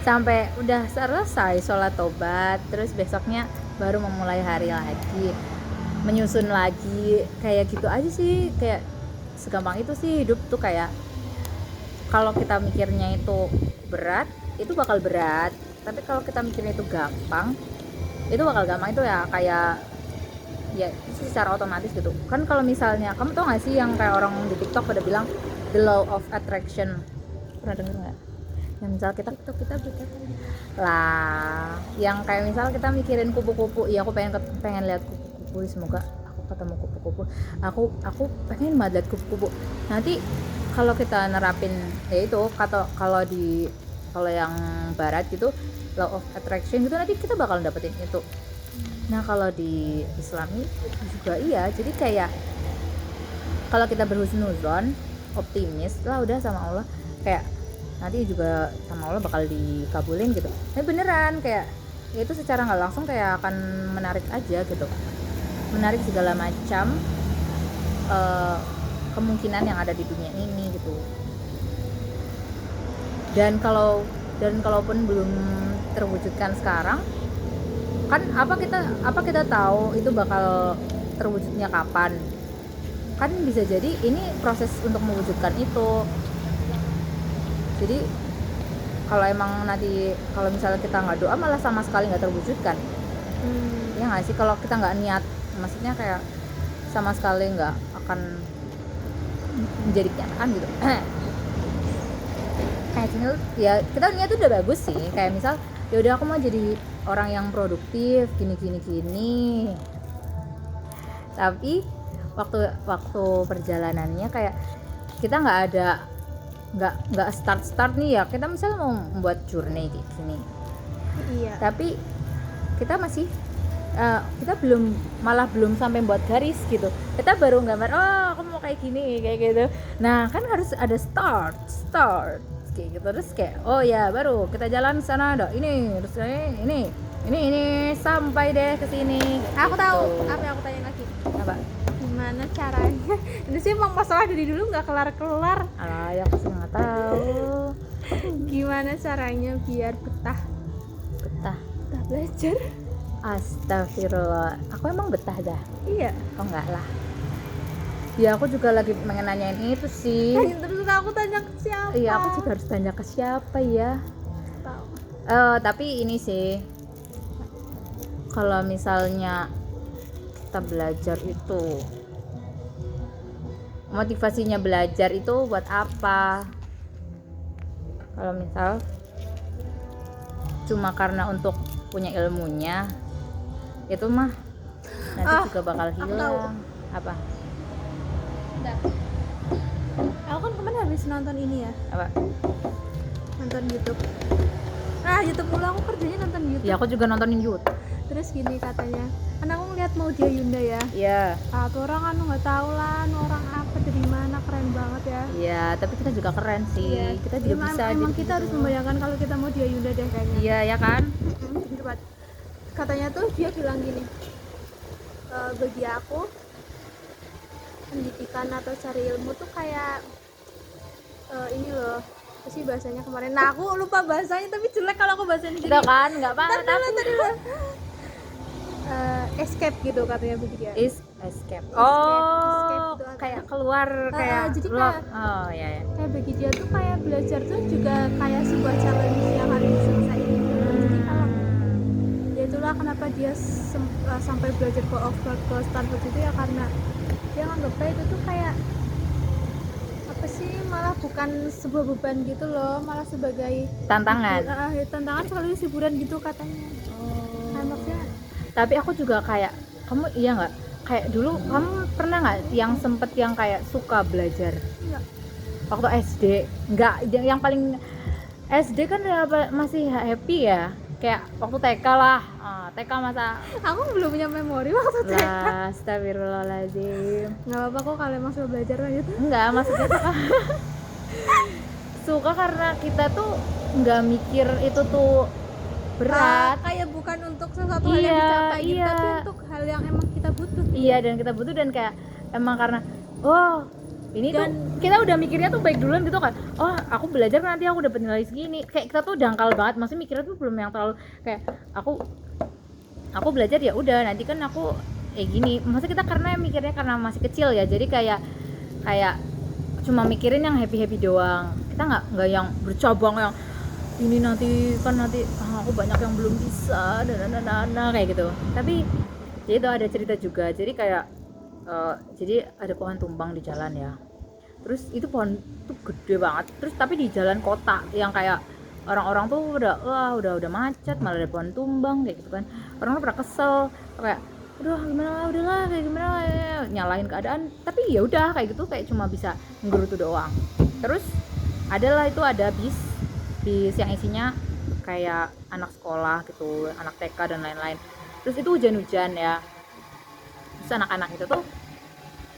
sampai udah selesai sholat tobat, terus besoknya baru memulai hari lagi, menyusun lagi, kayak gitu aja sih. Kayak segampang itu sih hidup tuh. Kayak kalau kita mikirnya itu berat, itu bakal berat, tapi kalau kita mikirnya itu gampang, itu bakal gampang. Itu ya kayak ya itu secara otomatis gitu kan. Kalau misalnya kamu tau gak sih yang kayak orang di TikTok pada bilang the law of attraction, pernah denger nggak? Yang misal kita kita baca lah, yang kayak misal kita mikirin kupu-kupu, iya aku pengen lihat kupu-kupu, semoga aku ketemu kupu-kupu, aku pengen banget lihat kupu-kupu. Nanti kalau kita nerapin ya itu kata, kalau yang barat gitu law of attraction gitu, nanti kita bakal dapetin itu. Nah kalau di Islami juga iya, jadi kayak kalau kita berhusnuzon, optimis lah udah sama Allah, kayak nanti juga sama Allah bakal dikabulin gitu. Tapi beneran kayak ya itu secara nggak langsung kayak akan menarik aja gitu, menarik segala macam kemungkinan yang ada di dunia ini gitu. Dan kalaupun belum terwujudkan sekarang, kan apa kita tahu itu bakal terwujudnya kapan? Kan bisa jadi ini proses untuk mewujudkan itu. Jadi kalau emang nanti kalau misalnya kita nggak doa malah sama sekali nggak terwujudkan. Ya nggak sih, kalau kita nggak niat, maksudnya kayak sama sekali nggak akan menjadi kenyataan gitu. Kayak ya kita niat tuh udah bagus sih, kayak misal ya udah aku mau jadi orang yang produktif gini. Tapi waktu perjalanannya kayak kita nggak start nih ya, kita misalnya mau membuat journey kayak gini, iya, tapi kita masih kita belum sampai buat garis gitu, kita baru gambar oh aku mau kayak gini kayak gitu. Nah kan harus ada start kayak gitu, terus kayak oh ya baru kita jalan sana ada ini, terus ini sampai deh ke sini. aku tahu apa yang aku tanya lagi, Apa? gimana caranya itu sih emang masalah dari dulu nggak kelar Ya aku sih nggak tahu. gimana caranya biar betah belajar. Astagfirullah, aku emang betah dah. Iya, Oh enggak lah. Ya aku juga lagi pengen nanyain itu sih. terus aku tanya ke siapa? Iya aku juga harus tanya ke siapa ya. Tahu. Tapi ini sih, kalau misalnya kita belajar itu, motivasinya belajar itu buat apa? Kalau misal cuma karena untuk punya ilmunya, itu mah nanti juga bakal aku tahu. hilang. Apa? Udah. Aku kan kemarin habis nonton ini ya, Apa? nonton YouTube. Nah, YouTube mulu aku kerjanya nonton YouTube. Ya aku juga nontonin YouTube. Terus gini katanya, kan aku ngeliat Maudia Yunda ya. Iya. Tuh orang kan nggak tahu lah, orang apa dari mana, keren banget ya. Iya, tapi kita juga keren sih. Iya. Kita juga bisa. Emang jadi kita harus gitu. membayangkan kalau kita Maudia Yunda deh kayaknya. Iya, ya kan? Di depan. Katanya tuh dia bilang gini, bagi aku pendidikan atau cari ilmu tuh kayak ini loh, apa sih bahasanya kemarin. Nah aku lupa bahasanya tapi jelek kalau aku bahasain Kita sendiri. kan nggak apa-apa. Tadi escape gitu katanya begitu ya. Escape. Escape Oh, gitu, kayak keluar kayak jadi lock. kayak Oh ya ya. kayak bagi dia tuh kayak belajar tuh juga kayak sebuah challenge yang harus diselesaikan gitu. Jadi kalau ya itulah kenapa dia sampai belajar ke Oxford ke Stanford itu ya, karena dia nganggapnya itu tuh kayak apa sih, malah bukan sebuah beban gitu loh, malah sebagai Tantangan. tantangan sekaligus hiburan gitu katanya. Nah, maksudnya Tapi aku juga kayak kamu iya nggak? Kayak dulu kamu pernah nggak yang sempet yang kayak suka belajar? enggak. Waktu SD? Nggak, yang paling SD kan masih happy ya. Kayak waktu TK lah. TK masa Aku belum punya memori waktu TK. lah, astagfirullahaladzim. Nggak apa-apa kok kalau emang sudah belajar lanjut. Enggak, maksudnya suka karena kita tuh nggak mikir itu tuh berat. Kayak bukan untuk sesuatu hal yang dicapai gitu, tapi untuk hal yang emang kita butuh. Iya, dan kita butuh, dan kayak emang karena oh ini tuh kita udah mikirnya tuh baik duluan gitu kan, oh aku belajar nanti aku dapat nilai segini, kayak kita tuh dangkal banget, maksudnya mikirnya tuh belum yang terlalu kayak aku belajar ya udah nanti kan aku gini, maksudnya kita karena mikirnya karena masih kecil ya, jadi kayak cuma mikirin yang happy doang, kita nggak yang bercabang yang ini nanti aku banyak yang belum bisa dan kayak gitu. Tapi jadi itu ada cerita juga, jadi kayak jadi ada pohon tumbang di jalan ya, terus itu pohon tuh gede banget, terus tapi di jalan kota yang kayak orang-orang tuh udah macet, malah ada pohon tumbang kayak gitu kan, orang tuh pada kesel kayak udahlah kayak gimana nyalahin keadaan, tapi ya udah kayak gitu, kayak cuma bisa nggerutu doang. Terus ada bis yang isinya kayak anak sekolah gitu, anak TK dan lain-lain, terus itu hujan-hujan ya, terus anak-anak itu tuh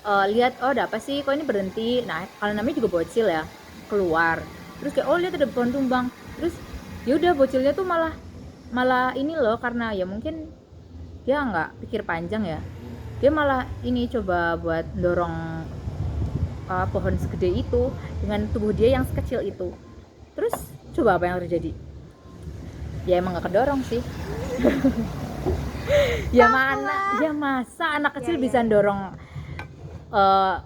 lihat ada apa sih kok ini berhenti, nah kalau namanya juga bocil ya, keluar terus kayak lihat ada pohon tumbang, terus ya udah bocilnya tuh malah ini loh, karena ya mungkin dia nggak pikir panjang ya, dia malah ini coba buat dorong pohon segede itu dengan tubuh dia yang sekecil itu. Terus coba apa yang terjadi? Ya emang nggak kedorong sih. Ya masa anak kecil bisa dorong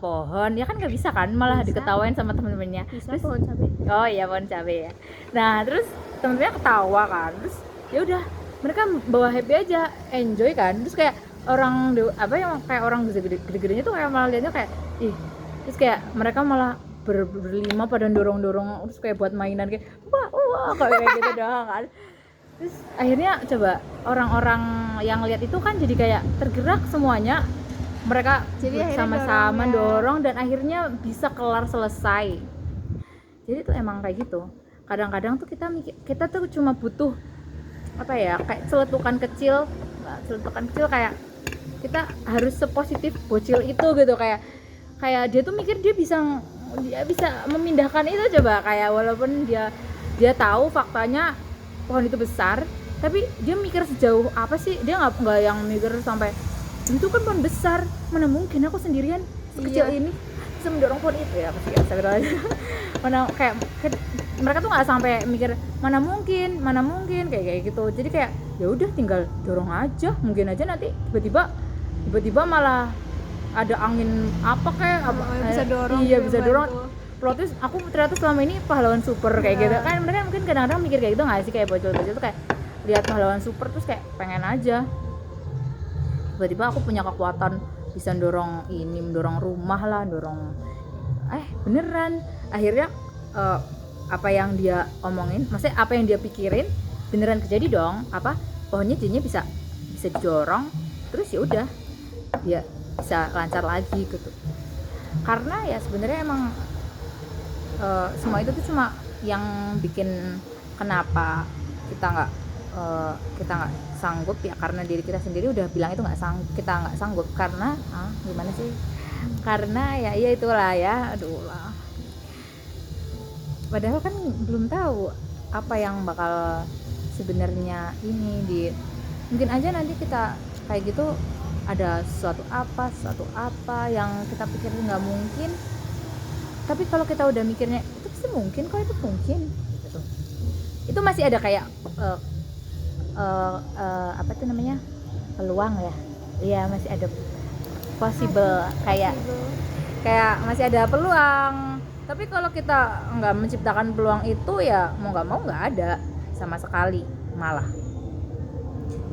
pohon, ya kan nggak bisa kan, malah bisa. Diketawain sama temen-temennya. Bisa terus, pohon cabai. Oh iya pohon cabai ya. Nah terus temen-temennya ketawa kan, terus ya udah mereka bawa happy aja, enjoy kan. Terus kayak orang kayak orang gede-gedenya tuh kayak malah liatnya kayak terus kayak mereka malah berlima pada dorong-dorong, terus kayak buat mainan kayak wah kayak gitu doang kan. Terus akhirnya coba orang-orang yang lihat itu kan jadi kayak tergerak semuanya, mereka jadi sama-sama dorong dan akhirnya bisa kelar selesai. Jadi tuh emang kayak gitu, kadang-kadang tuh kita tuh cuma butuh kayak celetukan kecil kayak kita harus sepositif bocil itu gitu, kayak dia tuh mikir dia bisa memindahkan itu, coba kayak walaupun dia tahu faktanya pohon itu besar, tapi dia mikir sejauh apa sih, dia nggak yang mikir sampai itu kan pohon besar, mana mungkin aku sendirian sekecil ini bisa mendorong pohon itu ya, pasti mana kayak mereka tuh nggak sampai mikir mana mungkin kayak gitu. Jadi kayak ya udah tinggal dorong aja, mungkin aja nanti tiba-tiba malah ada angin apa kayak bisa dorong, bisa dorong. Plotis aku ternyata selama ini pahlawan super kayak gitu kan, mereka mungkin kadang-kadang mikir kayak gitu nggak sih, kayak bocil-bocil tuh kayak lihat pahlawan super terus kayak pengen aja tiba-tiba aku punya kekuatan bisa mendorong rumah lah, beneran akhirnya apa yang dia omongin, maksudnya apa yang dia pikirin beneran kejadi dong, pohonnya jadinya bisa didorong, terus ya udah dia bisa lancar lagi gitu. Karena ya sebenarnya emang semua itu tuh cuma yang bikin kenapa kita nggak sanggup ya, karena diri kita sendiri udah bilang itu kita nggak sanggup, karena gimana sih, karena ya itulah ya, aduh lah, padahal kan belum tahu apa yang bakal sebenarnya ini mungkin aja nanti kita kayak gitu ada sesuatu apa yang kita pikirin nggak mungkin, tapi kalau kita udah mikirnya itu pasti mungkin kok, itu mungkin gitu, itu masih ada kayak apa tuh namanya, peluang ya, iya masih ada possible, kayak masih ada peluang. Tapi kalau kita nggak menciptakan peluang itu ya mau nggak ada sama sekali malah.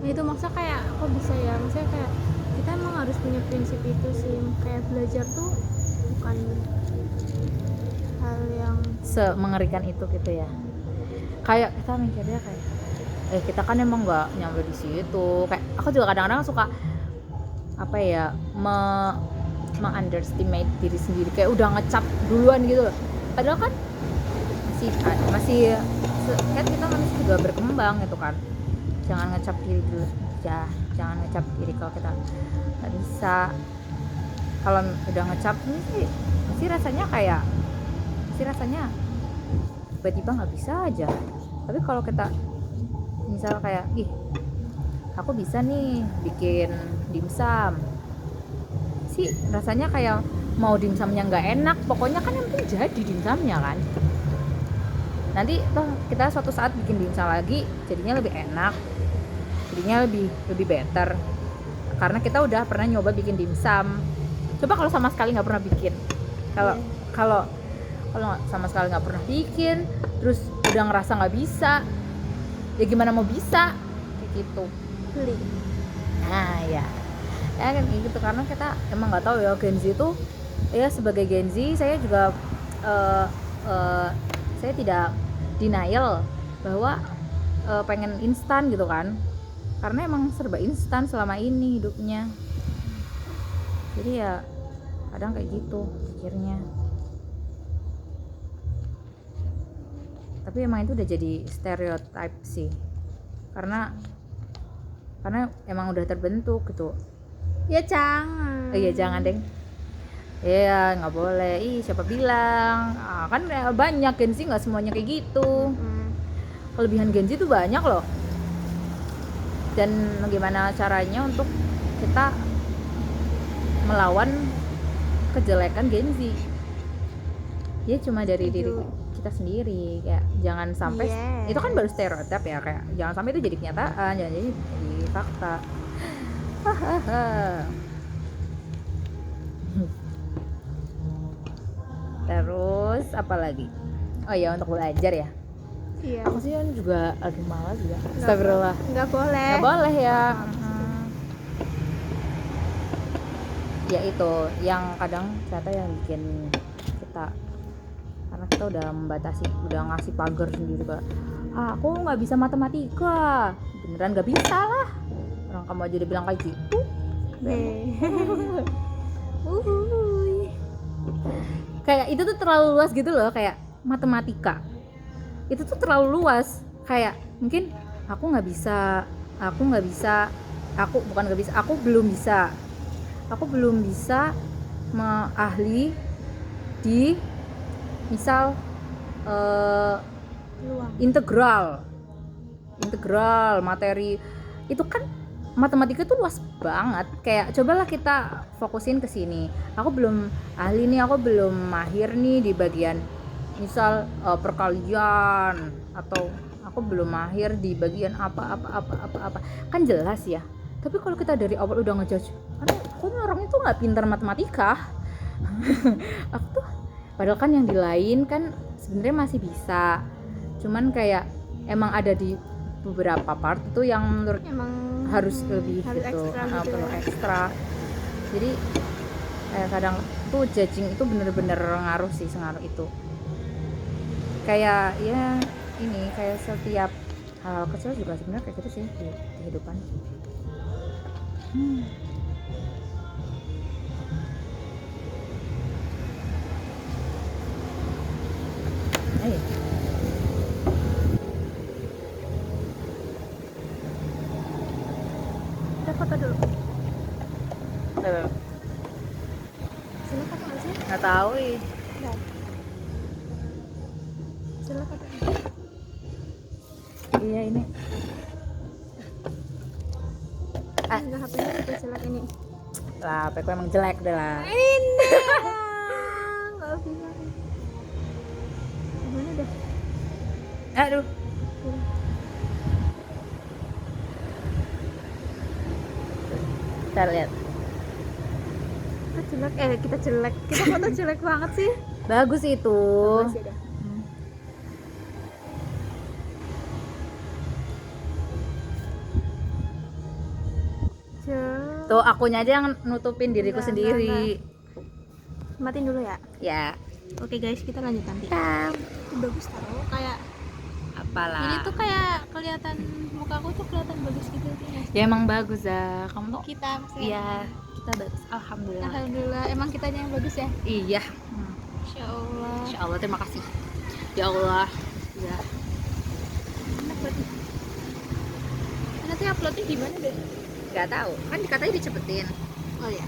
Nah, itu maksudnya kayak kok bisa ya, maksudnya kayak kita emang harus punya prinsip itu sih, kayak belajar tuh bukan hal yang semengerikan itu gitu ya. Kayak kita mikirnya kayak kita kan emang nggak nyampe di situ. Kayak aku juga kadang-kadang suka underestimate diri sendiri, kayak udah ngecap duluan gitu loh. Padahal kan masih kan kita manusia juga berkembang gitu kan. Jangan ngecap diri dulu ya, jangan ngecap diri kalau kita nggak bisa. Kalau udah ngecap ini sih rasanya tiba-tiba nggak bisa aja. Tapi kalau kita misal kayak aku bisa nih bikin dimsum sih, rasanya kayak mau dimsumnya nggak enak, pokoknya kan yang penting jadi dimsumnya kan. Nanti toh kita suatu saat bikin dimsum lagi jadinya lebih enak, jadinya lebih better karena kita udah pernah nyoba bikin dimsum. Coba kalau sama sekali nggak pernah bikin, kalau kalau sama sekali nggak pernah bikin terus udah ngerasa nggak bisa, ya gimana mau bisa kayak gitu. beli. Nah ya kan gitu, karena kita emang nggak tahu ya Gen Z itu ya. Sebagai Gen Z saya juga saya tidak denial bahwa pengen instan gitu kan, karena emang serba instan selama ini hidupnya. Jadi ya kadang kayak gitu pikirnya, tapi emang itu udah jadi stereotype sih, karena emang udah terbentuk gitu. Ya jangan. Iya jangan deng, ya nggak boleh. Siapa bilang? Kan banyak Gen Z, nggak semuanya kayak gitu. Kelebihan Gen Z itu banyak loh, dan gimana caranya untuk kita melawan kejelekan Gen Z ya cuma dari diri kita sendiri. Kayak jangan sampai itu kan baru stereotip ya, kayak jangan sampai itu jadi kenyataan, jangan jadi fakta. Terus apa lagi? Oh ya, untuk belajar ya. Iya. Aku sih kan juga lagi malas ya. Astagfirullah. Nggak boleh. Nggak boleh ya. Ya itu yang kadang ternyata yang bikin kita, karena kita udah membatasi, udah ngasih pagar sendiri Kak. Aku nggak bisa matematika. Beneran nggak bisa lah. Orang kamu aja udah bilang kayak gitu. Kayak itu tuh terlalu luas gitu loh, kayak matematika itu tuh terlalu luas. Kayak mungkin aku belum bisa ahli di misal integral materi itu kan. Matematika tuh luas banget, kayak cobalah kita fokusin ke sini. Aku belum ahli nih, aku belum mahir nih di bagian misal perkalian, atau aku belum mahir di bagian apa kan jelas ya. Tapi kalau kita dari awal udah ngejudge, karena aku orangnya tuh nggak pintar matematika. Aku tuh padahal kan yang di lain kan sebenarnya masih bisa, cuman kayak emang ada di beberapa part itu yang menurut harus lebih gitu, perlu ekstra. Jadi kayak kadang tuh judging itu bener-bener ngaruh sih, sengaruh itu. Kayak ya ini kayak setiap hal kecil juga sebenarnya kayak gitu sih di kehidupan. Ayo. Foto dulu. Silakan foto nggak sih? Nggak tahu ih. Silakan. Iya ini. Enggak, HP-nya juga jelek ini. Lah, HP-ku emang jelek deh lah. Ini. Enggak bisa. Gimana deh? Aduh. Kita lihat. Kita jelek. Kita foto jelek banget sih. Bagus itu. Bagus ya, Tuh akunya aja yang nutupin diriku sendiri. Matiin dulu ya. Ya. Oke guys, kita lanjut nanti. Itu bagus tau, kayak apalah. Ini tuh kayak kelihatan mukaku tuh kelihatan bagus gitu sih. Ya emang bagus ya. Kamu tuh kita maksudnya. Iya, kita bagus. Alhamdulillah. Alhamdulillah, emang kitanya yang bagus ya? Iya. Insyaallah. Insyaallah, terima kasih. Ya Allah. Ya. Enak banget. Nanti uploadnya di mana deh? Gak tahu. Kan dikatanya dicepetin. Oh ya.